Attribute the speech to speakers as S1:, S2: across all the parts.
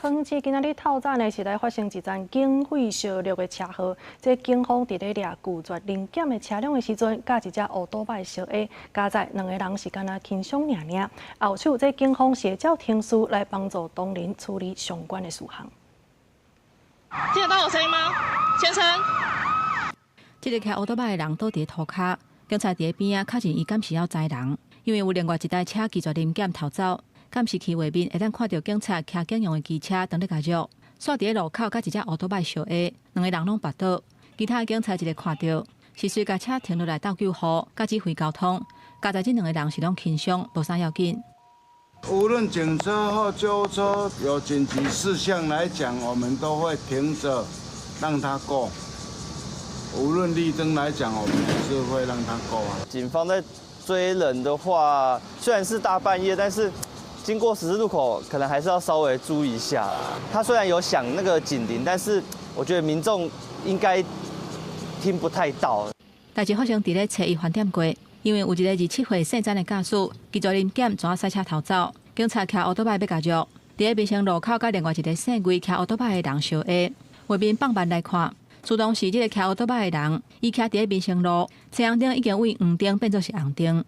S1: 通知今仔日透早呢是来发生一桩警匪相掠的车祸。这警方伫咧掠拒绝临检的车辆的时阵，甲一只乌多摆小 A 加载2个人是敢若轻伤尔尔。后手这警方协调庭事来帮助当人处理相关的事项。
S2: 听得到我声音吗，先生？
S3: 这个开乌多摆的人倒伫涂骹，警察伫边仔确认伊敢是要载人，因为有另外一台车拒绝临检逃走。 敢是去画面会当看到警察骑警用的机车等咧加入，煞伫咧路口甲一只乌多摆相 A， 2个人拢跋倒。其他警察一个看到，是随甲车停落来斗救护，甲指挥交通。加在这2个人是拢轻伤，无啥要紧。
S4: 无论警车或救护车有紧急事项来讲，我们都会停着让他过。无论绿灯来讲，我们也是会让他过啊。
S5: 警方在追人的话，虽然是大半夜，但是 经过十字路口，可能还是要稍微注意一下啦。他虽然有响那个警铃，但是我觉得民众应该听不太到。
S3: 代志发生伫咧初一饭店街，因为有一个27岁姓詹的驾驶拒绝临检，怎啊赛车逃走。警察骑乌多摆要加入，伫咧民生路口甲另外一个姓魏骑乌多摆的人相 A， 画面放慢来看，自动是这个骑乌多摆的人，伊骑伫咧民生路，车红灯已经为黄灯变作是红灯。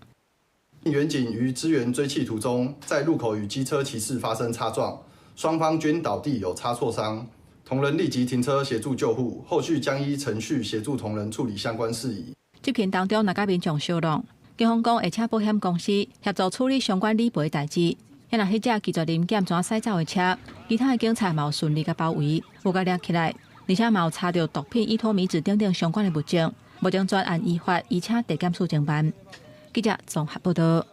S6: 员警于支援追缉途中，在路口与机车骑士发生擦撞，双方均倒地有擦挫伤，同仁立即停车协助救护，后续将依程序协助同仁处理相关事宜。
S3: 这片当中，若甲民众相弄，警方讲会请保险公司协助处理相关理赔代志。若迄只拒绝临检怎驶走的车，其他的警察嘛有顺利甲包围，有甲抓起来，而且嘛有查到毒品、依托米脂等等相关的物证，目前专案依法移请地检署侦办。记者综合报道。